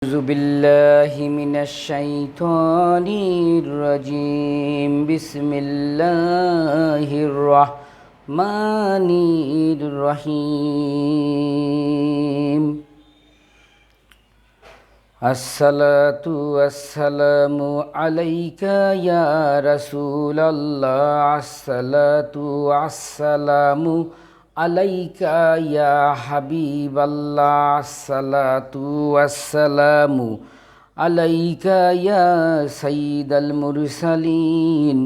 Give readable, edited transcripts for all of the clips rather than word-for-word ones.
أعوذ بالله من الشيطان الرجيم بسم الله الرحمن الرحيم الصلاة والسلام عليك يا رسول الله الصلاة والسلام আলাইকা ইয়া হাবিবাল্লাহ আসসালাতু ওয়াসসালামু আলাইকা ইয়া সাইয়্যিদাল মুরসালিন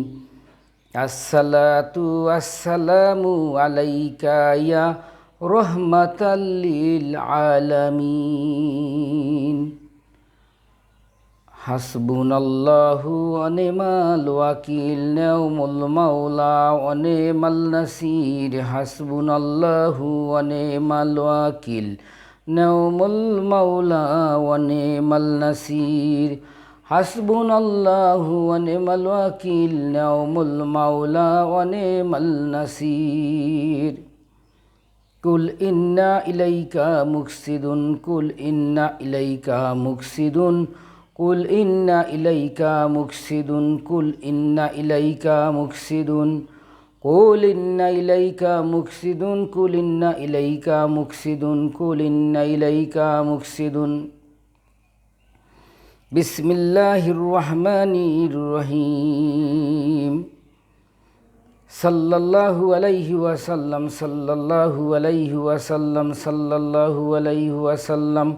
আসসালাতু ওয়াসসালামু আলাইকা ইয়া রাহমাতাল লিল আলামিন হাসবুনাল্লাহু ওয়া নি'মাল ওয়াকিল নি'মাল মাওলা ওয়া নি'মাল নাসির হাসবুনাল্লাহু ওয়া নি'মাল ওয়াকিল নি'মাল মাওলা ওয়া নি'মাল নাসির হাসবুনাল্লাহু ওয়া নি'মাল ওয়াকিল নি'মাল মাওলা ওয়া নি'মাল নাসির কুল ইন্না ইলাইকা মুকসিদুন কুল ইন্না ইলাইকা মুকসিদুন কুল ইন্না ইলাইকা মুকসিদুন কুল ইন্না ইলাইকা মুকসিদুন কুল ইন্না ইলাইকা মুকসিদুন কুল ইন্না ইলাইকা মুকসিদুন কুল ইন্না ইলাইকা মুকসিদুন বিসমিল্লাহির রহমানির রহিম সাল্লাল্লাহু আলাইহি ওয়াসাল্লাম সাল্লাল্লাহু আলাইহি ওয়াসাল্লাম সাল্লাল্লাহু আলাইহি ওয়াসাল্লাম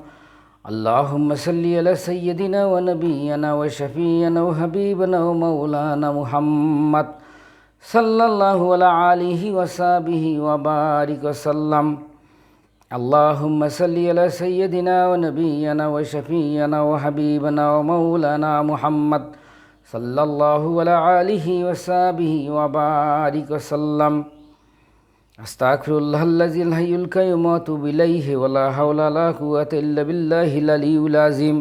اللهم صل على سيدنا ونبينا وشفيعنا وحبيبنا ومولانا محمد صلى الله على آله وصحبه وبارك وسلم اللهم صل على سيدنا ونبينا وشفيعنا وحبيبنا ومولانا محمد صلى الله على آله وصحبه وبارك وسلم আস্তাগফিরুল্লাহাল্লাযী লা ইলাহা ইল্লা হুয়া ওয়া আতুবু ইলাইহি ওয়া লা হাওলা ওয়া লা কুওয়াতা ইল্লা বিল্লাহিল আলিয়্যিল আযীম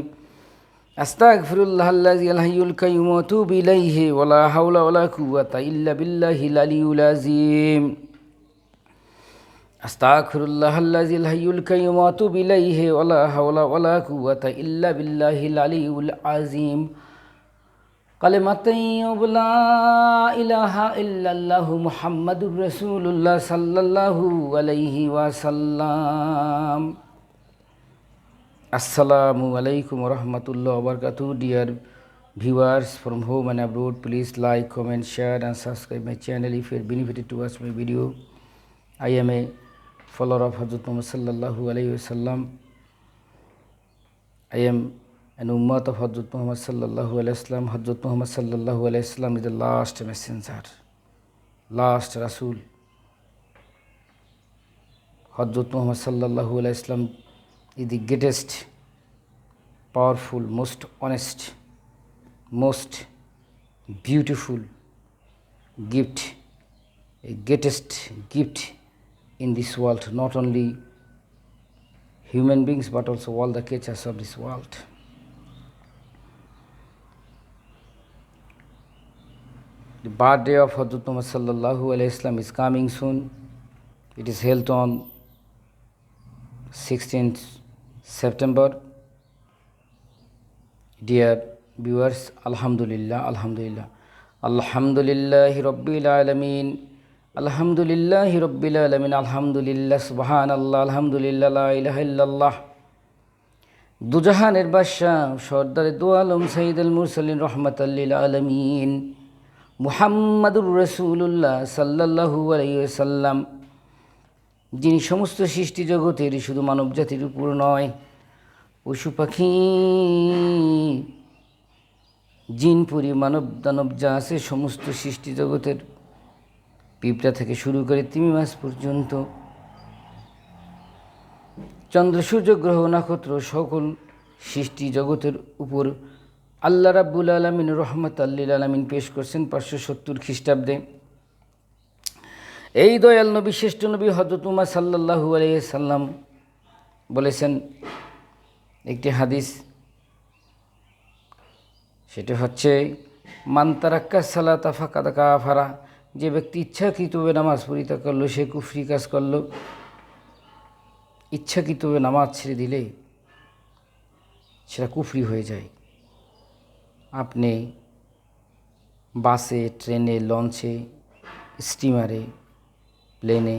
আস্তাগফিরুল্লাহাল্লাযী লা ইলাহা ইল্লা হুয়া ওয়া আতুবু ইলাইহি ওয়া লা হাওলা ওয়া লা কুওয়াতা ইল্লা বিল্লাহিল আলিয়্যিল আযীম আস্তাগফিরুল্লাহাল্লাযী লা ইলাহা ইল্লা হুয়া ওয়া আতুবু ইলাইহি ওয়া লা হাওলা ওয়া লা কুওয়াতা ইল্লা বিল্লাহিল আলিয়্যিল আযীম কালিমাতাইয়্যিব লা ইলাহা ইল্লাল্লাহু মুহাম্মাদুর রাসূলুল্লাহ সাল্লাল্লাহু আলাইহি ওয়াসাল্লাম। Assalamu alaikum wa rahmatullahi wa barakatuh. Dear viewers from home and abroad, please like, comment, share and subscribe my channel if you are benefited to watch my video. I am a follower of Hazrat Muhammad sallallahu alaihi wasallam. I am an ummah of Hazrat Muhammad sallallahu alaihi wasallam. Hazrat Muhammad sallallahu alaihi wasallam is the last messenger, last Rasul. Hazrat Muhammad sallallahu alaihi wasallam is the greatest, powerful, most honest, most beautiful gift, a greatest gift in this world, not only human beings but also all the creatures of this world. The birthday of Hazrat Muhammad sallallahu alaihi wasallam is coming soon. It is held on 16th September. Dear viewers, Alhamdulillah, Alhamdulillah, Alhamdulillahi Rabbil Alameen, Alhamdulillahi Rabbil Alameen, Alhamdulillah, Subhanallah, Alhamdulillah, La ilaha illallah. দুজাহানের বাদশাহ সর্দারে দু আলম সাইয়্যিদুল মুরসালিন রাহমাতাল লিল আলামিন মুহাম্মাদুর রাসূলুল্লাহ সাল্লাল্লাহু আলাইহি ওয়াসাল্লাম, যিনি সমস্ত সৃষ্টি জগতের শুধু মানব জাতির উপর নয়, পশু পাখি জিন পরি মানব দানব যা আছে সমস্ত সৃষ্টি জগতের পিঁপড়া থেকে শুরু করে তিমি মাছ পর্যন্ত, চন্দ্র সূর্য গ্রহ নক্ষত্র সকল সৃষ্টি জগতের উপর আল্লাহ রাব্বুল আলামিন রহমাতাল লিল আলামিন পেশ করছেন 570 খ্রিস্টাব্দে। এই দয়াল নবী, শ্রেষ্ঠ নবী হযরত মুহাম্মদ সাল্লাল্লাহু আলাইহি সাল্লাম বলেছেন একটি হাদিস, সেটা হচ্ছে মান তারাক্কা সালাতা ফাকাদ কাফারা, যে ব্যক্তি ইচ্ছাকৃতভাবে নামাজ পরিত্যাগ করলো সে কুফরি কাজ করলো। ইচ্ছাকৃতভাবে নামাজ ছেড়ে দিলে সেটা কুফরি হয়ে যায়। আপনি বাসে, ট্রেনে, লঞ্চে, স্টিমারে, প্লেনে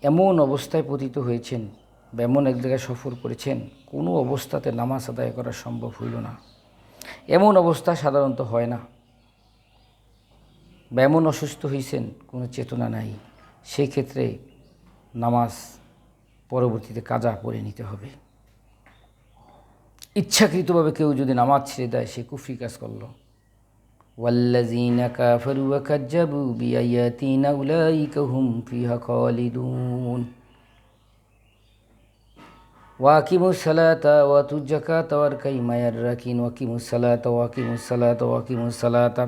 এমন অবস্থায় পতিত হয়েছেন বা এমন এক জায়গায় সফর করেছেন, কোনো অবস্থাতে নামাজ আদায় করা সম্ভব হইল না। এমন অবস্থা সাধারণত হয় না। বা এমন অসুস্থ হয়েছেন, কোনো চেতনা নাই, সেই ক্ষেত্রে নামাজ পরবর্তীতে কাজা পড়ে নিতে হবে। ইচ্ছাকৃতভাবে কেউ যদি নামাজ ছেড়ে দেয়, সে কুফরি কাজ করল। ওয়াল্লাযীনা কাফারু ওয়া কাযযাবু বিআয়াতিনা উলাইকা হুম ফিহা খালিদুন ওয়াকিমুস সালাতা ওয়াতুজ যাকাতা ওয়ারকাউ মা'আর রাকিন ওয়াকিমুস সালাতা ওয়াকিমুস সালাতা ওয়াকিমুস সালাতা।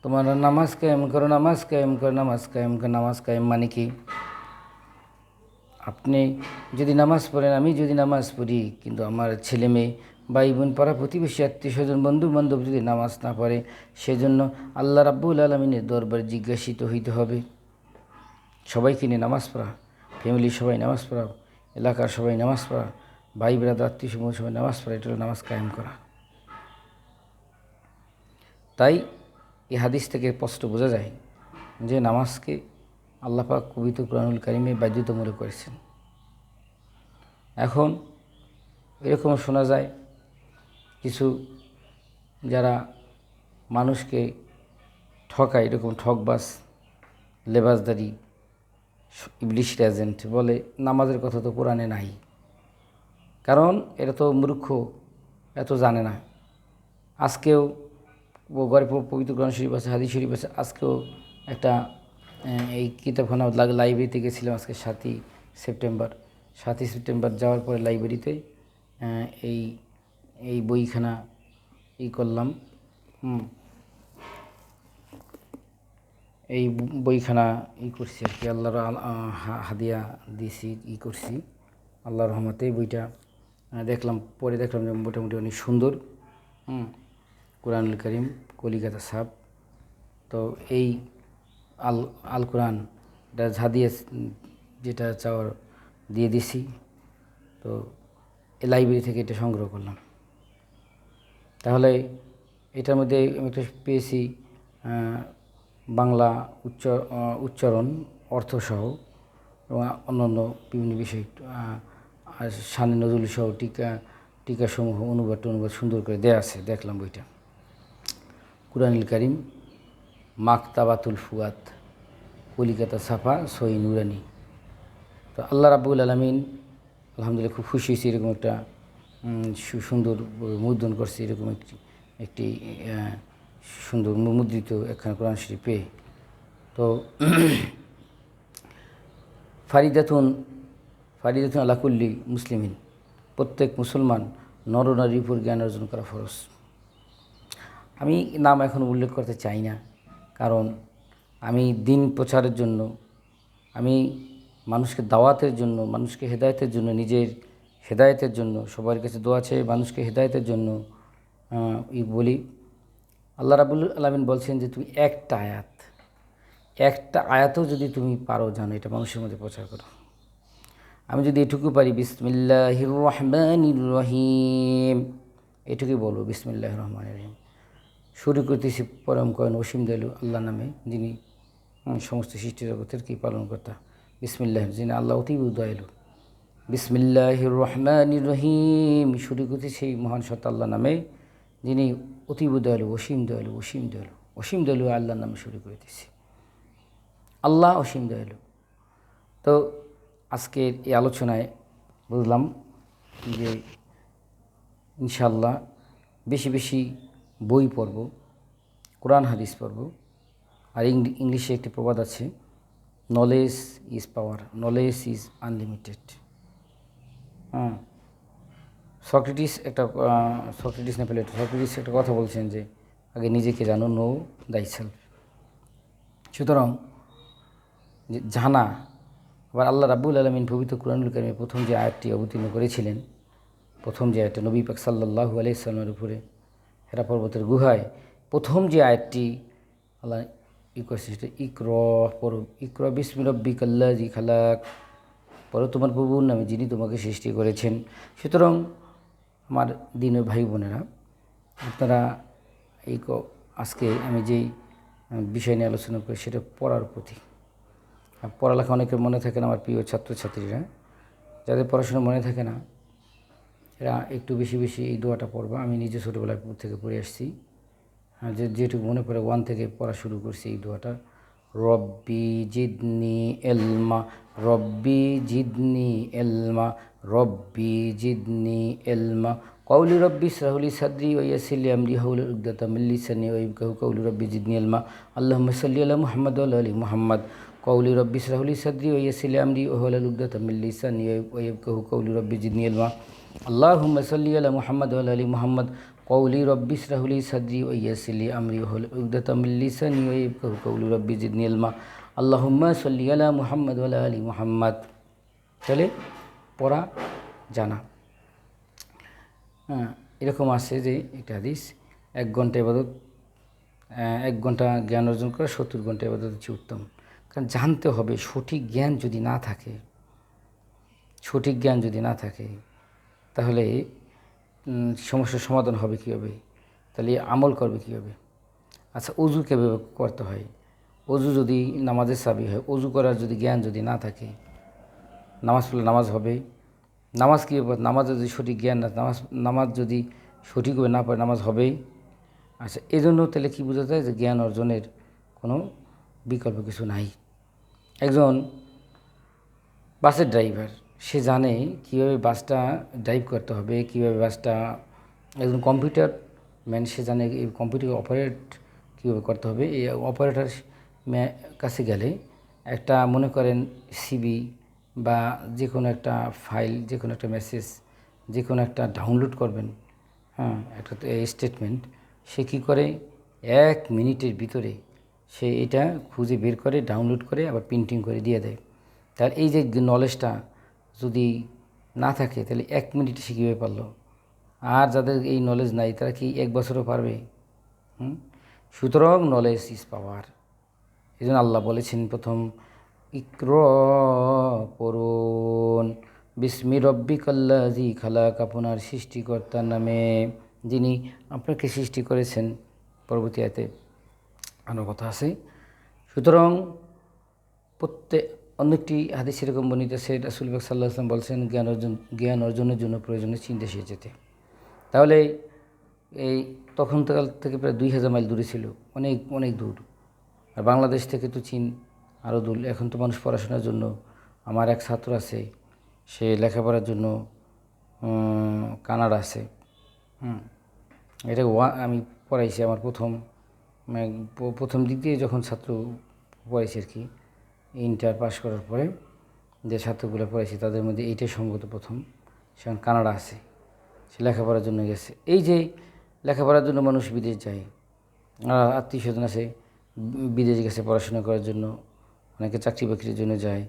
তোমরা নামাজ কায়েম করো, নামাজ কায়েম করো, নামাজ কায়েম করো। নামাজ কায়েম মানে কি? আপনি যদি নামাজ পড়েন, আমি যদি নামাজ পড়ি, কিন্তু আমার ছেলে মেয়ে, ভাই বোন, পাড়া প্রতিবেশী, আত্মীয় স্বজন, বন্ধু বান্ধব যদি নামাজ না পড়ে, সেজন্য আল্লাহ রাব্বুল আলামিনের দরবারে জিজ্ঞাসিত হইতে হবে। সবাইকে নিয়ে নামাজ পড়া, ফ্যামিলির সবাই নামাজ পড়া, এলাকার সবাই নামাজ পড়া, ভাই ব্রাদার, আত্মীয় স্বজন সবাই নামাজ পড়া, এটা হলো নামাজ কায়েম করা। তাই এই হাদিস থেকে স্পষ্ট বোঝা যায় যে নামাজকে আল্লাহ পাক পবিত্র কুরআনুল কারীমে বাধ্যতামূলক করেছেন। এখন এরকম শোনা যায় কিছু যারা মানুষকে ঠকায়, এরকম ঠকবাজ, লেবাসদারি, ইবলিশের এজেন্ট বলে নামাজের কথা তো কোরআনে নাই। কারণ এটা তো মূর্খ, এত জানে না। আজকেও ঘরে পবিত্র কোরআন শরীফ আছে, হাদিস শরীফ আছে। আজকেও একটা এই কিতাবখানা লাইব্রেরিতে গেছিলাম আজকে 7ই সেপ্টেম্বর যাওয়ার পরে লাইব্রেরিতে এই এই বইখানা করলাম। এই বইখানা করছি আর কি, আল্লাহর হাদিয়া দিয়েছি, করছি আল্লাহর রহমতে। এই বইটা দেখলাম, পরে দেখলাম যে মোটামুটি অনেক সুন্দর। কুরআনুল কারীম কলিকাতা ছাপ। তো এই আল কোরআন হাদিয়া যেটা চাওয়ার দিয়ে দিছি, তো এই লাইব্রেরি থেকে এটা সংগ্রহ করলাম। তাহলে এটার মধ্যে আমি একটা পেয়েছি বাংলা উচ্চারণ, অর্থসহ এবং অন্যান্য বিভিন্ন বিষয়, শানে নজরুল সহ টিকাসমূহ অনুবাদ সুন্দর করে দেয়া আছে। দেখলাম বইটা, কুরআনুল কারীম মাকতাবাতুল ফুয়াদ, কলিকাতা ছাপা, সহি নুরানি। তো আল্লাহ রাব্বুল আলামিন আলহামদুলিল্লাহ খুব খুশি হয়েছি, এরকম একটা সুন্দর মুদ্রণ করছে, এরকম একটি সুন্দর মুদ্রিত একখানা কোরআন শরীফ পেয়ে। তো ফারিদাতুন আলা কুল্লি মুসলিমিন, প্রত্যেক মুসলমান নরনারীর উপর জ্ঞান অর্জন করা ফরজ। আমি নাম এখন উল্লেখ করতে চাই না, কারণ আমি দিন প্রচারের জন্য, আমি মানুষকে দাওয়াতের জন্য, মানুষকে হেদায়েতের জন্য, নিজের হেদায়েতের জন্য, সবার কাছে দোয়া চেয়ে মানুষকে হেদায়েতের জন্য বলি। আল্লাহ রাব্বুল আলামিন বলছেন যে তুমি একটা আয়াতও যদি তুমি পারো, জানো, এটা মানুষের মধ্যে প্রচার করো। আমি যদি এটুকু পারি, বিসমিল্লাহির রহমানির রহিম, এটুকুই বলবো, বিসমিল্লাহির রহমানির রহিম, শুরু করতেছি পরম করেন অসীম দয়ালু আল্লাহ নামে, যিনি সমস্ত সৃষ্টি জগতেরকেই পালনকর্তা। বিসমিল্লাহ, যিনি আল্লাহ অতীব দয়ালু। বিসমিল্লাহির রহমানির রহিম, শুরু করতেছি সেই মহান সত্তা আল্লাহ নামে, যিনি অতীব দয়ালু, অসীম দয়ালু, অসীম দয়ালু আল্লাহর নামে শুরু করতেছি। আল্লাহ অসীম দয়ালু। তো আজকের এই আলোচনায় বুঝলাম যে ইনশাআল্লাহ বেশি বেশি বই পড়ব, কোরআন হাদিস পড়ব। আর ইংলিশে একটি প্রবাদ আছে, knowledge is power, knowledge is unlimited. Socrates একটা কথা বলছেন যে আগে নিজেকে জানো, নো দাই সেলফ। সুতরাং জানা, আবার আল্লাহ রাব্বুল আলামিন পবিত্র কুরআনুল কারীমে প্রথম যে আয়াতটি অবতীর্ণ করেছিলেন, প্রথম যে আয়াতটা নবী পাক সাল্লাল্লাহু আলাইহি সাল্লামের উপরে হেরা পর্বতের গুহায় প্রথম যে আয়াতটি আল্লাহ করেছে, সেটা ইকরা বিসমি রাব্বিকাল্লাযী খালাক, পড়ো তোমার প্রভুর নামে যিনি তোমাকে সৃষ্টি করেছেন। সুতরাং আমার দিনই ভাই বোনেরা, আপনারা এই আজকে আমি যেই বিষয় নিয়ে আলোচনা করি সেটা পড়ার প্রতি। পড়ালেখা অনেকের মনে থাকে না, আমার প্রিয় ছাত্রছাত্রীরা, যাদের পড়াশোনা মনে থাকে না এরা একটু বেশি বেশি এই দোয়াটা পড়বা। আমি নিজে ছোটোবেলায় থেকে পড়ে আসছি, যেটুকু মনে পড়ে 1 থেকে পড়া শুরু করছি এই দোয়াটা। রব্বি জিদনি এলমা, রব্বি জিদনি এলমা, রব্বি জিদনি এলমা। কওলি রব্বি ইশরাহলি সাদরি ওয়া ইয়াসসির লি আমরি ওয়াহলুল উকদাতাম মিন লিসানি ইয়াফকাহু কওলি রব্বি জিদনি এলমা। আল্লাহুম্মা সাল্লি আলা মুহাম্মাদ ওয়া আলা আলি মুহাম্মাদ। কওলি রব্বি ইশরাহলি সাদরি ওয়া ইয়াসসির লি আমরি ওয়াহলুল উকদাতাম মিন লিসানি ইয়াফকাহু কওলি রব্বি জিদনি এলমা। আল্লাহুম্মা সাল্লি আলা মুহাম্মাদ ওয়া আলা আলি মুহাম্মাদ। কওলি রব্বি ইশরাহলি সাদরি ওয়া ইয়াসসির লি আমরি ওয়াহলুল উকদাতাম মিন লিসানি ইয়াফকাহু কওলি রব্বি জিদনি এলমা। আল্লাহুম্মা সাল্লি আলা মুহাম্মাদ ওয়া আলা আলি মুহাম্মাদ। তাহলে পড়া জানা। এরকম আছে যে একটা হাদিস, 1 ঘন্টা ইবাদত 1 ঘন্টা জ্ঞান অর্জন করা 70 ঘন্টা ইবাদত হচ্ছে উত্তম। কারণ জানতে হবে, সঠিক জ্ঞান যদি না থাকে, সঠিক জ্ঞান যদি না থাকে তাহলে সমস্যার সমাধান হবে কীভাবে, তাহলে আমল করবে কীভাবে। আচ্ছা, অজু কীভাবে করতে হয়? অজু যদি নামাজের চাবি হয়, অজু করার যদি জ্ঞান যদি না থাকে, নামাজ পড়লে নামাজ হবে। নামাজ কী ব্যাপার? নামাজ যদি সঠিক জ্ঞান না, নামাজ যদি সঠিকভাবে না পারে নামাজ হবেই। আচ্ছা, এই জন্য তাহলে কী বোঝা যায় যে জ্ঞান অর্জনের কোনো বিকল্প কিছু নাই। একজন বাসের ড্রাইভার, সে জানে কীভাবে বাসটা ড্রাইভ করতে হবে, কীভাবে বাসটা। একজন কম্পিউটার ম্যান, সে জানে এই কম্পিউটার অপারেট কীভাবে করতে হবে। এই অপারেটর কাছে গেলে একটা মনে করেন সিবি বা যে কোনো একটা ফাইল, যে কোনো একটা মেসেজ, যে কোনো একটা ডাউনলোড করবেন, একটা স্টেটমেন্ট, সে কী করে 1 মিনিটের ভিতরে সে এটা খুঁজে বের করে ডাউনলোড করে আবার প্রিন্টিং করে দিয়ে দেয়। তার এই যে নলেজটা যদি না থাকে তাহলে 1 মিনিটে সে কীভাবে পারলো? আর যাদের এই নলেজ নাই তারা কি 1 বছরও পারবে? সুতরাং নলেজ ইজ পাওয়ার। এই জন্য আল্লাহ বলেছেন প্রথম, ইকরা পড়ুন বিস্মি রব্বিকাল্লাযী খালাক, আপনার সৃষ্টিকর্তার নামে যিনি আপনাকে সৃষ্টি করেছেন। পরবর্তী আয়াতে আরও কথা আছে। সুতরাং অনেকটি হাদিস এরকম বর্ণিত আছে, রাসূল পাক সাল্লাল্লাহু আলাইহি ওয়াসাল্লাম বলছেন জ্ঞান অর্জনের জন্য প্রয়োজনে চীন দেশে যেতে। তাহলে এই তখনকাল থেকে প্রায় 2000 মাইল দূরে ছিল, অনেক অনেক দূর। আর বাংলাদেশ থেকে তো চীন আরও দূর। এখন তো মানুষ পড়াশোনার জন্য, আমার এক ছাত্র আছে, সে লেখাপড়ার জন্য কানাডা আছে। এটা আমি পড়াইছি আমার প্রথম দিক দিয়ে যখন ছাত্র পড়াইছি আর কি, ইন্টার পাস করার পরে যে ছাত্রগুলো পড়াইছি তাদের মধ্যে এইটাই সম্ভবত প্রথম। সে কানাডা আছে, সে লেখাপড়ার জন্য গেছে। এই যে লেখাপড়ার জন্য মানুষ বিদেশ যায়, আর আত্মীয় স্বজন আছে বিদেশ গেছে পড়াশোনা করার জন্য, অনেকে চাকরি বাকরির জন্য যায়।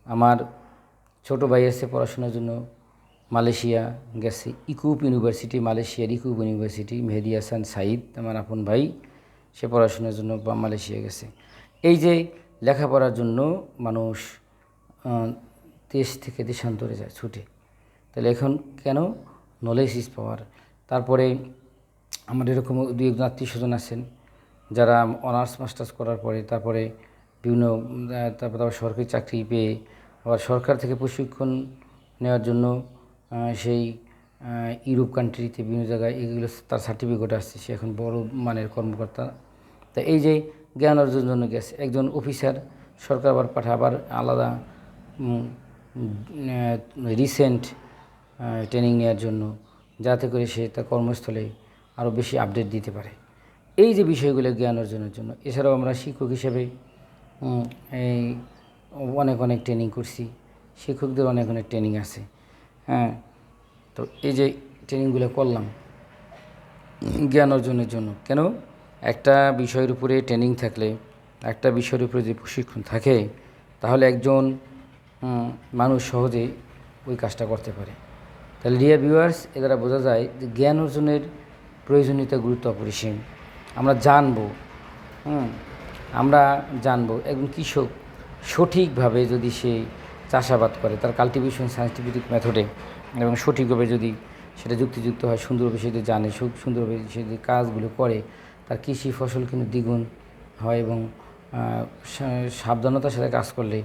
আমার ছোট ভাই আছে পড়াশোনার জন্য মালয়েশিয়া গেছে, ইকুব ইউনিভার্সিটি, মালয়েশিয়ার ইকুব ইউনিভার্সিটি। মেহেদি হাসান সাইদ আমার আপন ভাই, সে পড়াশোনার জন্য মালয়েশিয়া গেছে। এই যে লেখাপড়ার জন্য মানুষ দেশ থেকে দেশান্তরে যায় ছুটে, তাহলে এখন কেন? Knowledge is power. তারপরে আমার এরকম 2-1 আত্মীয় স্বজন আছেন যারা অনার্স মাস্টার্স করার পরে তারপরে বিভিন্ন তারপর সরকারি চাকরি পেয়ে আবার সরকার থেকে প্রশিক্ষণ নেওয়ার জন্য সেই ইউরোপ কান্ট্রিতে বিভিন্ন জায়গায় এগুলো তার সার্টিফিকেট আসছে, সে এখন বড় মানের কর্মকর্তা। তা এই যে জ্ঞান অর্জনের জন্য গেছে একজন অফিসার, সরকার আবার আবার আলাদা রিসেন্ট ট্রেনিং নেওয়ার জন্য, যাতে করে সে তার কর্মস্থলে আরও বেশি আপডেট দিতে পারে। এই যে বিষয়গুলো জ্ঞান অর্জনের জন্য। এছাড়াও আমরা শিক্ষক হিসেবে এই অনেক ট্রেনিং করছি, শিক্ষকদের অনেক ট্রেনিং আছে। তো এই যে ট্রেনিংগুলো করলাম জ্ঞান অর্জনের জন্য। কেন? একটা বিষয়ের উপরে ট্রেনিং থাকলে, একটা বিষয়ের উপরে যদি প্রশিক্ষণ থাকে, তাহলে একজন মানুষ সহজে ওই কাজটা করতে পারে। তাহলে ডিয়ার ভিউয়ার্স, এ দ্বারা বোঝা যায় যে জ্ঞান অর্জনের প্রয়োজনীয়তা গুরুত্ব অপরিসীম। আমরা জানবো একজন কৃষক সঠিকভাবে যদি সে চাষাবাদ করে, তার কাল্টিভেশন সায়েন্টিফিক মেথডে এবং সঠিকভাবে যদি সেটা যুক্তিযুক্ত হয়, সুন্দরভাবে সেটা জানে, সুন্দরভাবে সে যে কাজগুলো করে, তার কৃষি ফসল কিন্তু দ্বিগুণ হয় এবং সাবধানতার সাথে কাজ করলে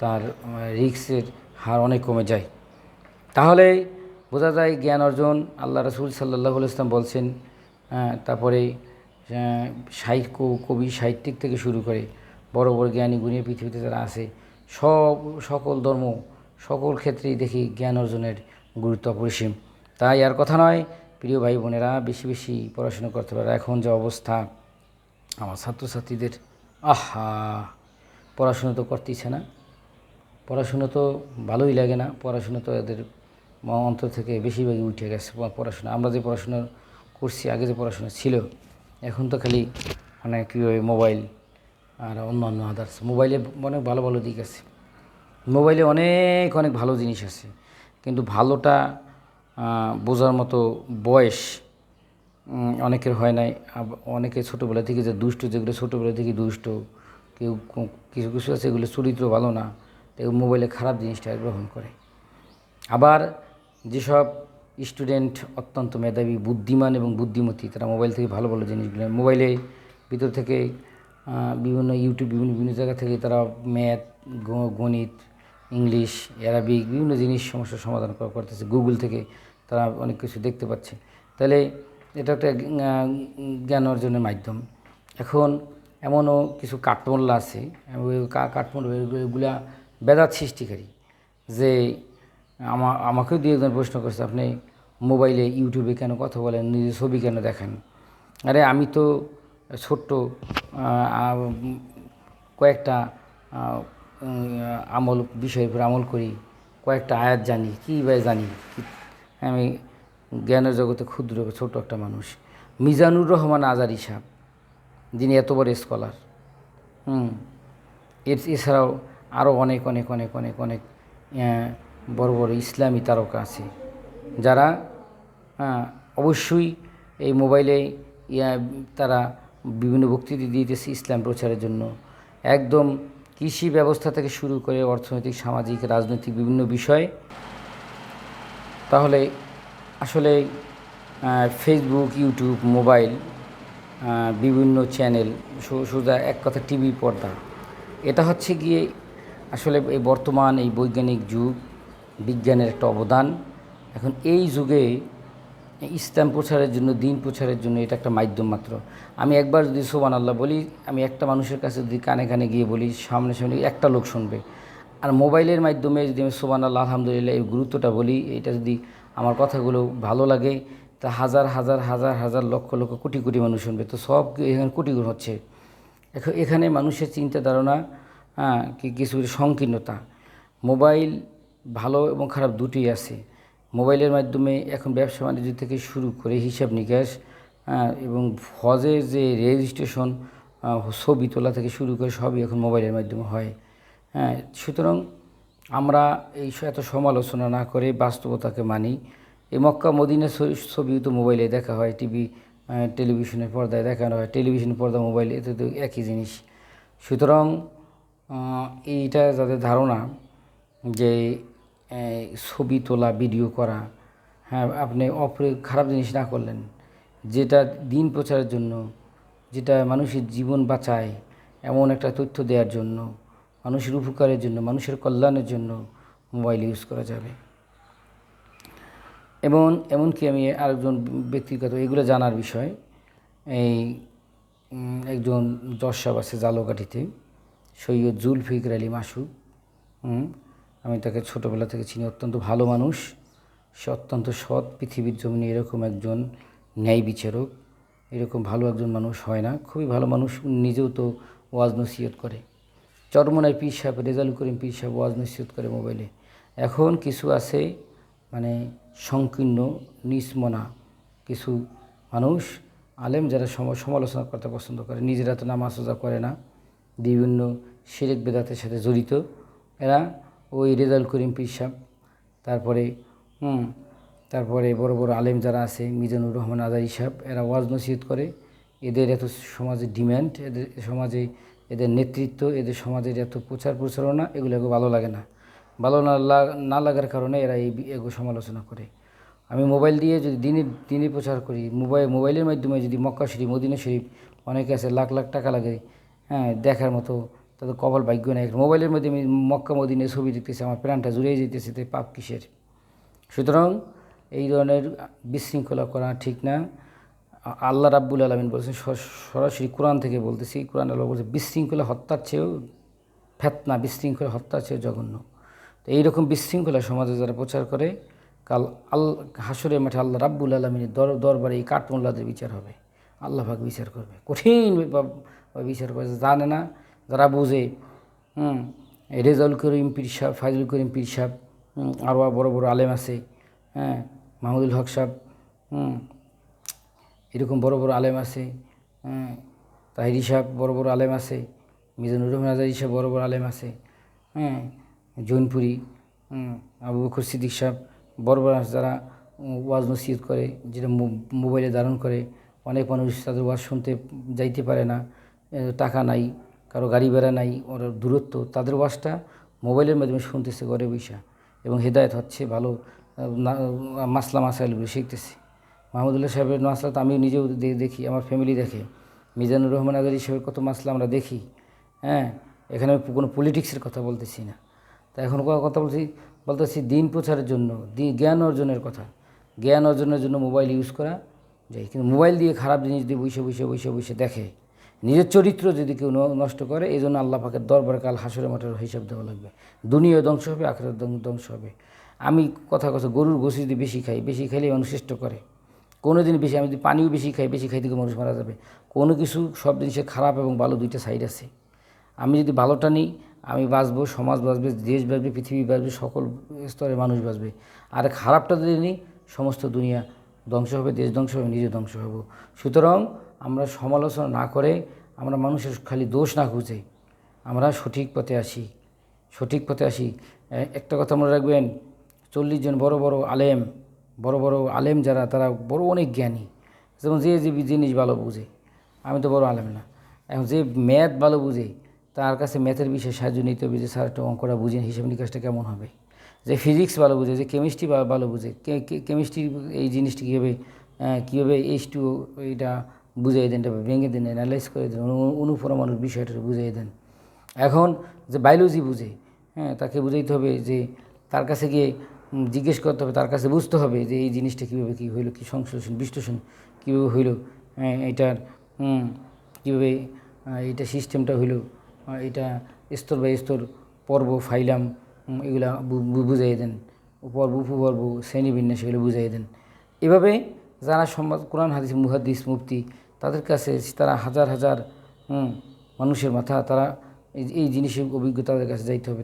তার রিস্কের হার অনেক কমে যায়। তাহলে বোঝা যায় জ্ঞান অর্জন আল্লাহ রাসূল সাল্লাল্লাহু আলাইহি ওয়াসাল্লাম বলছেন। তারপরে কবি সাহিত্যিক থেকে শুরু করে বড় বড় জ্ঞানী গুণী পৃথিবীতে যারা আছে সকল ধর্ম সকল ক্ষেত্রেই দেখি জ্ঞান অর্জনের গুরুত্ব অপরিসীম। তাই আর কথা নয়, প্রিয় ভাই বোনেরা, বেশি বেশি পড়াশোনা করতে পারে। এখন যে অবস্থা আমার ছাত্রছাত্রীদের, আহা, পড়াশুনো তো করতেইছে না, পড়াশুনো তো ভালোই লাগে না, পড়াশুনো তো এদের অন্তর থেকে বেশিরভাগই উঠে গেছে পড়াশোনা। আমরা যে পড়াশোনা করছি, আগে যে পড়াশোনা ছিল, এখন তো খালি মানে কীভাবে মোবাইল আর অন্যান্য আদার্স। মোবাইলে অনেক ভালো ভালো দিক আছে, মোবাইলে অনেক অনেক ভালো জিনিস আছে, কিন্তু ভালোটা বোঝার মতো বয়স অনেকের হয় নাই। অনেকে ছোটোবেলা থেকে যে দুষ্ট, যেগুলো ছোটোবেলা থেকে দুষ্ট, কেউ কিছু কিছু আছে এগুলো চরিত্র ভালো না, তাই মোবাইলে খারাপ জিনিসটা গ্রহণ করে। আবার যেসব স্টুডেন্ট অত্যন্ত মেধাবী, বুদ্ধিমান এবং বুদ্ধিমতী, তারা মোবাইল থেকে ভালো ভালো জিনিসগুলো, মোবাইলে ভিতর থেকে বিভিন্ন ইউটিউব বিভিন্ন জায়গা থেকে তারা ম্যাথ, গণিত, ইংলিশ, অ্যারাবিক বিভিন্ন জিনিস সমস্যার সমাধান করতেছে। গুগল থেকে তারা অনেক কিছু দেখতে পাচ্ছে। তাহলে এটা একটা জ্ঞান অর্জনের মাধ্যম। এখন এমনও কিছু কাঠমোল্লা আছে, কাঠমোল্লা এগুলা বেদাত সৃষ্টিকারী, যে আমাকেও দু একজন প্রশ্ন করছে, আপনি মোবাইলে ইউটিউবে কেন কথা বলেন, নিজের ছবি কেন দেখেন? আরে আমি তো ছোট্ট কয়েকটা বিষয়ের উপর আমল করি, কয়েকটা আয়াত জানি, কী ভাই জানি, আমি জ্ঞানের জগতে ক্ষুদ্র ছোট একটা মানুষ। মিজানুর রহমান আজারি সাহেব, যিনি এত বড় স্কলার, এছাড়াও আরও অনেক অনেক অনেক অনেক অনেক বড় বড় ইসলামী তারকা আছে, যারা অবশ্যই এই মোবাইলে তারা বিভিন্ন বক্তৃতা দিতেছে ইসলাম প্রচারের জন্য। একদম কৃষি ব্যবস্থা থেকে শুরু করে অর্থনৈতিক, সামাজিক, রাজনৈতিক বিভিন্ন বিষয়। তাহলে আসলে ফেসবুক, ইউটিউব, মোবাইল, বিভিন্ন চ্যানেল, সোজা এক কথা টিভি পর্দা, এটা হচ্ছে গিয়ে আসলে এই বর্তমান এই বৈজ্ঞানিক যুগ, বিজ্ঞানের একটা অবদান। এখন এই যুগে ইসলাম প্রচারের জন্য, দিন প্রচারের জন্য এটা একটা মাধ্যম মাত্র। আমি একবার যদি সুবহানাল্লাহ বলি, আমি একটা মানুষের কাছে যদি কানে কানে গিয়ে বলি, সামনে সামনে একটা লোক শুনবে। আর মোবাইলের মাধ্যমে যদি আমি সুবহানাল্লাহ, আলহামদুলিল্লাহ এই গুরুত্বটা বলি, এটা যদি আমার কথাগুলো ভালো লাগে, তা হাজার হাজার হাজার হাজার লক্ষ লক্ষ কোটি কোটি মানুষ শুনবে। তো সব এখানে কোটি গুণ হচ্ছে। এখানে মানুষের চিন্তা ধারণা কিছু সংকীর্ণতা। মোবাইল ভালো এবং খারাপ দুটোই আছে। মোবাইলের মাধ্যমে এখন ব্যবসা বাণিজ্য থেকে শুরু করে হিসাব নিকাশ এবং হজের যে রেজিস্ট্রেশন, ছবি তোলা থেকে শুরু করে সবই এখন মোবাইলের মাধ্যমে হয়। সুতরাং আমরা এই এত সমালোচনা না করে বাস্তবতাকে মানি। এই মক্কা মদিনার ছবিও তো মোবাইলে দেখা হয়, টেলিভিশনের পর্দায় দেখানো হয়, টেলিভিশনের পর্দা, মোবাইলে, এতে তো একই জিনিস। সুতরাং এইটা যাদের ধারণা যে ছবি তোলা, ভিডিও করা, আপনি খারাপ জিনিস না করলেন, যেটা দিন প্রচারের জন্য, যেটা মানুষের জীবন বাঁচায়, এমন একটা তথ্য দেওয়ার জন্য, মানুষের উপকারের জন্য, মানুষের কল্যাণের জন্য মোবাইল ইউজ করা যাবে। এমনকি আমি আরেকজন ব্যক্তিগত এগুলো জানার বিষয়, এই একজন জজ সাহেব আছে জালকাঠিতে, সৈয়দ জুলফিকার আলী মাসুদ। আমি তাকে ছোটোবেলা থেকে চিনি, অত্যন্ত ভালো মানুষ, সে অত্যন্ত সৎ। পৃথিবীর জমিনে এরকম একজন ন্যায় বিচারক, এরকম ভালো একজন মানুষ হয় না, খুবই ভালো মানুষ। নিজেও তো ওয়াজ নসিহত করে। চরমনায় পীর সাহেব, রেজাউল করিম পীর সাহেব ওয়াজ নসিহত করে মোবাইলে। এখন কিছু আছে মানে সংকীর্ণ নিষ্মনা কিছু মানুষ, আলেম, যারা সমালোচনা করতে পছন্দ করে, নিজেরা তো নামাজ রোজা করে না, বিভিন্ন শিরক বেদাতের সাথে জড়িত। এরা ওই রেজাউল করিম পীর সাহেব, তারপরে বড় বড় আলেম যারা আছে, মিজানুর রহমান আজারি সাহেব, এরা ওয়াজ নসিহত করে। এদের এত সমাজে ডিম্যান্ড, এদের সমাজে এদের নেতৃত্ব, এদের সমাজের এত প্রচারণা, এগুলো ভালো লাগে না। ভালো না লাগার কারণে এরা এগো সমালোচনা করে। আমি মোবাইল দিয়ে যদি দিনে প্রচার করি, মোবাইলের মাধ্যমে যদি মক্কা শরীফ, মদিনা শরীফ, অনেকে আছে লাখ লাখ টাকা লাগে, হ্যাঁ, দেখার মতো, তাদের কপাল ভাগ্য নেই। মোবাইলের মাধ্যমে মক্কা মদিনার ছবি দেখতেছে, আমার প্রাণটা জুড়িয়ে যেতেছে, তাই পাপ কিসের? সুতরাং এই ধরনের বিশৃঙ্খলা করা ঠিক না। আল্লাহ রাব্বুল আলামিন বলেছেন, সরাসরি কোরআন থেকে বলতেছি, কোরআন আল্লাহ বলছে বিশৃঙ্খলা হত্যার চেয়েও ফেতনা, বিশৃঙ্খলা হত্যার চেয়েও জঘন্য। তো এইরকম বিশৃঙ্খলা সমাজে যারা প্রচার করে, কাল হাসরের মাঠে আল্লাহ রাব্বুল আলামিনের দরবারে এই কাঠমোল্লাদের বিচার হবে, আল্লাহ পাক বিচার করবে, কঠিন বিচার করবে। জানে না, যারা বুঝে, রেজাউল করিম পীর সাহেব, ফাইজুল করিম পীর সাহেব, আরও বড় বড় আলেম আছে, হ্যাঁ, মাহমুদুল হক সাহেব, এরকম বড় বড় আলেম আছে, তাহিরি সাহেব বড় বড় আলেম আছে, মিজানুর রহমান আজারি সাহেব বড় বড় আলেম আছে, জৈনপুরি, আবু বকর সিদ্দিক সাহেব, বড় বড় যারা ওয়াজ নসিহত করে, যেটা মোবাইলে ধারণ করে। অনেক মানুষ তাদের ওয়াজ শুনতে যাইতে পারে না, টাকা নাই, কারো গাড়ি ভাড়া নাই, ওরা দূরত্ব, তাদের ওয়াজটা মোবাইলের মাধ্যমে শুনতেছে ঘরে বৈশা, এবং হেদায়েত হচ্ছে, ভালো মাসলা মাসাইলগুলো শিখতেছে। মাহমুদুল্লাহ সাহেবের মাসলা তো আমি নিজেও দেখি, আমার ফ্যামিলি দেখে। মিজানুর রহমান আজারি সাহেবের কত মাসলা আমরা দেখি, হ্যাঁ। এখানে আমি কোনো পলিটিক্সের কথা বলতেছি না, তা এখন কথা বলতেছি দিন প্রচারের জন্য, জ্ঞান অর্জনের কথা। জ্ঞান অর্জনের জন্য মোবাইল ইউজ করা যায়, কিন্তু মোবাইল দিয়ে খারাপ জিনিস দিয়ে বসে দেখে, নিজের চরিত্র যদি কেউ নষ্ট করে, এই জন্য আল্লাহ পাকের দরবারে কাল হাসরের মাঠের হিসাব দেওয়া লাগবে। দুনিয়া ধ্বংস হবে, আখিরাত ধ্বংস হবে। আমি কথা গরুর গোশত যদি বেশি খাইলে মানুষ শ্রেষ্ঠ করে। কোনো দিন বেশি, আমি যদি পানিও বেশি খাই থেকে মানুষ মারা যাবে। কোনো কিছু, সব জিনিসের খারাপ এবং ভালো দুইটা সাইড আছে। আমি যদি ভালোটা নিই, আমি বাঁচবো, সমাজ বাঁচবে, দেশ বাঁচবে, পৃথিবী বাঁচবে, সকল স্তরের মানুষ বাঁচবে। আর খারাপটা যদি নিই, সমস্ত দুনিয়া ধ্বংস হবে, দেশ ধ্বংস হবে, নিজে ধ্বংস হব। সুতরাং আমরা সমালোচনা না করে, আমরা মানুষের খালি দোষ না খুঁজে আমরা সঠিক পথে আসি। একটা কথা মনে রাখবেন, 40 জন বড় বড় আলেম যারা, তারা বড় অনেক জ্ঞানী, যেমন যে জিনিস ভালো বুঝে। আমি তো বড় আলেম না, এখন যে ম্যাথ ভালো বুঝে, তার কাছে ম্যাথের বিষয়ে সাহায্য নিতে হবে, যে স্যার একটা অঙ্কটা বুঝেন, হিসাব নিকাশটা কেমন হবে। যে ফিজিক্স ভালো বুঝে, যে কেমিস্ট্রি ভালো বুঝে, কেমিস্ট্রি এই জিনিসটি কীভাবে H2 এইটা বুঝিয়ে দেন, এটা ভেঙে দেন, অ্যানালাইজ করে দেন, অনুপরমাণুর বিষয়টা বুঝিয়ে দেন। এখন যে বায়োলজি বুঝে, তাকে বুঝাইতে হবে, যে তার কাছে গিয়ে জিজ্ঞেস করতে হবে, তার কাছে বুঝতে হবে যে এই জিনিসটা কীভাবে কী হইলো, কী সংশ্লেষণ বিশ্লেষণ কীভাবে হইলো, এটার কীভাবে এটা সিস্টেমটা হইলো, এটা স্তর বাই স্তর, পর্ব, ফাইলাম, এগুলা বুঝাই দেন, পর্ব, উপপর্ব, শ্রেণীবিন্যাস এগুলো বুঝাই দেন। এভাবে যারা কোরআন হাদিস মুহাদ্দিস মুফতি, তাদের কাছে, তারা হাজার হাজার মানুষের মাথা, তারা এই জিনিসের অভিজ্ঞতা তাদের কাছে যাইতে হবে,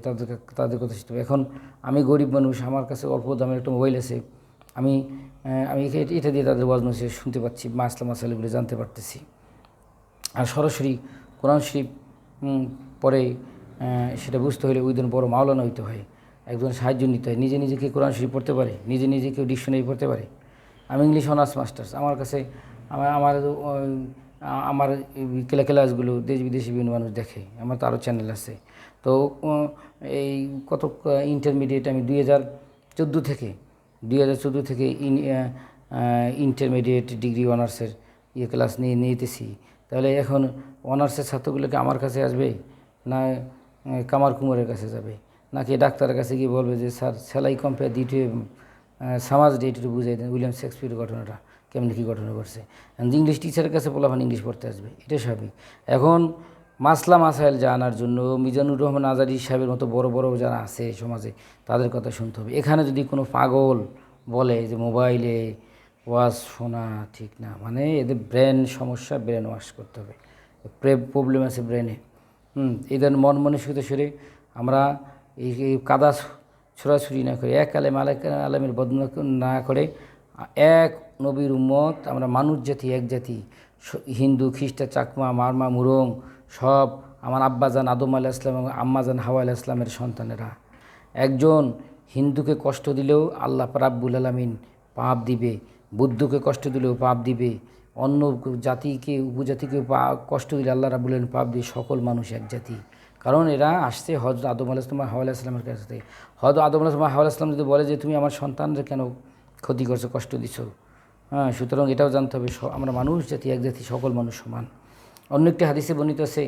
তাদের কথা শিখতে হবে। এখন আমি গরিব মানুষ, আমার কাছে অল্প দামের একটা মোবাইল আছে, আমি এটা দিয়ে তাদের ওয়াজ নসিহত শুনতে পাচ্ছি, মাসালাগুলো জানতে পারতেছি। আর সরাসরি কোরআন শরীফ পরে সেটা বুঝতে হলে ওই দিন বড় মাওলানা হইতে হয়, একজন সাহায্য নিতে হয়। নিজে কেউ কোরআন শরীফ পড়তে পারে, নিজে কেউ ডিকশনারি পড়তে পারে। আমি ইংলিশ অনার্স মাস্টার্স, আমার কাছে আমার ক্লাসগুলো দেশ বিদেশি বিভিন্ন মানুষ দেখে, আমার তো আরও চ্যানেল আছে। তো এই কত ইন্টারমিডিয়েট আমি 2014 থেকে ইন্টারমিডিয়েট ডিগ্রি অনার্সের ক্লাস নিতেছি। তাহলে এখন অনার্সের ছাত্রগুলোকে আমার কাছে আসবে, না কামার কুমারের কাছে যাবে, নাকি ডাক্তারের কাছে গিয়ে বলবে যে স্যার সেলাই কম্পেয়ার দিতে সমাজ ডেটে বুঝাই দেন, উইলিয়াম শেক্সপিয়ারের ঘটনাটা কেমনি কী ঘটনা করছে। ইংলিশ টিচারের কাছে পোলাপান ইংলিশ পড়তে আসবে, এটা স্বাভাবিক। এখন মাসলা মাসাইল জানার জন্য মিজানুর রহমান আজারি সাহেবের মতো বড় বড় যারা আছে সমাজে, তাদের কথা শুনতে হবে। এখানে যদি কোনো পাগল বলে যে মোবাইলে ওয়াজ শোনা ঠিক না, মানে এদের ব্রেন সমস্যা, ব্রেন ওয়াশ করতে হবে, প্রবলেম আছে ব্রেনে। এদের মন মানসিকতা সরে আমরা এই কাদা ছোড়াছুরি না করে, এক আলেমের বদনা না করে, এক নবীর উম্মত আমরা, মানুষ জাতি, এক জাতি, হিন্দু, খ্রিস্টান, চাকমা, মারমা, মুরং, সব আমার আব্বাজান আদম আলাইহিস সালাম এবং আম্মাজান হাওয়া আলাইহিস সালামের সন্তানেরা। একজন হিন্দুকে কষ্ট দিলেও আল্লাহ রাব্বুল আলামিন পাপ দিবে, বুদ্ধকে কষ্ট দিলেও পাপ দিবে, অন্য জাতিকে, উপজাতিকে কষ্ট দিলে আল্লাহ রাব্বুল আলামিন পাপ দিয়ে। সকল মানুষ এক জাতি, কারণ এরা আসছে হযরত আদম আলাইহিস সালাম হাওয়া আলাইহিস সালামের কাছ থেকে। হযরত আদম আলাইহিস সালাম হাওয়া আলাইহিস সালাম যদি বলে যে তুমি আমার সন্তানরা কেন ক্ষতি করছো, কষ্ট দিছো। হ্যাঁ, সুতরাং এটাও জানতে হবে আমরা মানুষ জাতি, এক জাতি, সকল মানুষ সমান। অন্য একটি হাদিসে বর্ণিত আছে,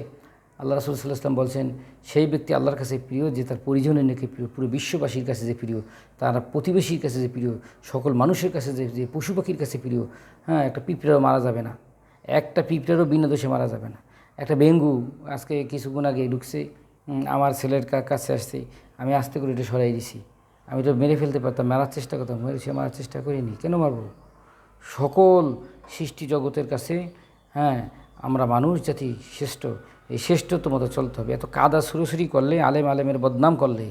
আল্লাহ রাসূল সাল্লাল্লাহু আলাইহি ওয়াসাল্লাম বলছেন, সেই ব্যক্তি আল্লাহর কাছে প্রিয় যে তার পরিজনের নাকি প্রিয়, পুরো বিশ্ববাসীর কাছে যে প্রিয়, তার প্রতিবেশীর কাছে যে প্রিয়, সকল মানুষের কাছে যে পশু পাখির কাছে প্রিয়। হ্যাঁ, একটা পিঁপড়াও মারা যাবে না, একটা পিঁপড়ারও বিনা দোষে মারা যাবে না। একটা ডেঙ্গু আজকে কিছুক্ষণ আগে ঢুকছে, আমার ছেলের কাছে আসছে, আমি আস্তে করে এটা সরাই দিছি। আমি তো মেরে ফেলতে পারতাম, মারার চেষ্টা করতাম, মারার চেষ্টা করিনি, কেন মারবো? সকল সৃষ্টি জগতের কাছে, হ্যাঁ, আমরা মানুষ জাতি শ্রেষ্ঠ, এই শ্রেষ্ঠত্ব মতো চলতে হবে। এত কাদা সুরসুরি করলে, আলেমের বদনাম করলে,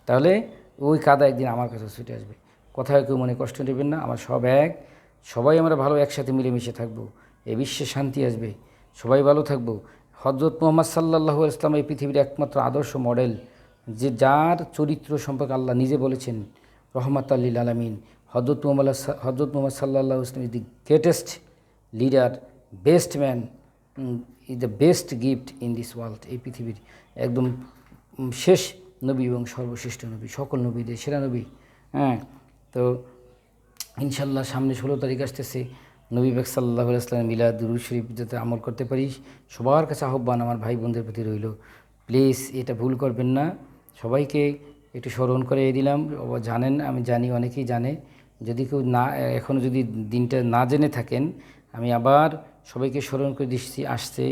তাহলে ওই কাদা একদিন আমার কাছে ছুটে আসবে। কোথায় কেউ মনে কষ্ট নেবেন না, আমার সব এক, সবাই আমরা ভালো একসাথে মিলেমিশে থাকবো, এই বিশ্বে শান্তি আসবে, সবাই ভালো থাকবো। হযরত মুহাম্মদ সাল্লাল্লাহু আলাইহি ওয়াসাল্লাম এই পৃথিবীর একমাত্র আদর্শ মডেল, যে যার চরিত্র সম্পর্কে আল্লাহ নিজে বলেছেন রহমাতাল লিল আলামিন। হযরত মুহাম্মদ সাল্লাল্লাহু আলাইহি ওয়াসাল্লাম is the greatest leader, best man, is the best gift in this world. এই পৃথিবীর একদম শেষ নবী এবং সর্বশ্রেষ্ঠ নবী, সকল নবীদের সেরা নবী। হ্যাঁ, তো ইনশাল্লাহ সামনে 16 তারিখ আসতেছে, নবী পাক সাল্লাল্লাহু আলাইহি ওয়াসাল্লাম মিলাদ দুরূদ শরীফ যাতে আমল করতে পারি, সবার কাছে আহ্বান আমার ভাই বোনদের প্রতি রইল, প্লিজ এটা ভুল করবেন না। সবাইকে একটু স্মরণ করে দিলাম, জানেন, আমি জানি অনেকেই জানে, যদি কেউ না এখনও যদি দিনটা না জেনে থাকেন, আমি আবার সবাইকে স্মরণ করে দিচ্ছি, আসছে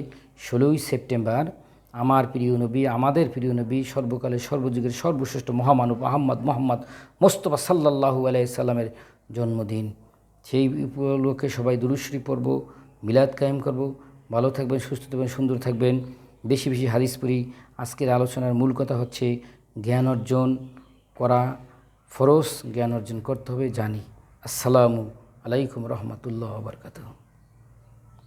16ই সেপ্টেম্বর আমার প্রিয় নবী, আমাদের প্রিয় নবী, সর্বকালের সর্বযুগের সর্বশ্রেষ্ঠ মহামানব আহমদ মোহাম্মদ মোস্তফা সাল্লাল্লাহু আলাইহি সাল্লামের জন্মদিন। সেই উপলক্ষে সবাই দুরূদ শরীফ পড়ব, মিলাদ কায়েম করব। ভালো থাকবেন, সুস্থ থাকবেন, সুন্দর থাকবেন, বেশি বেশি হাদিস পড়ি। আজকের আলোচনার মূল কথা হচ্ছে জ্ঞান অর্জন করা ফরজ, জ্ঞান অর্জন করতে হবে জানি। আসসালামু আলাইকুম রহমতুল্লাহ ওয়া বারাকাতুহু।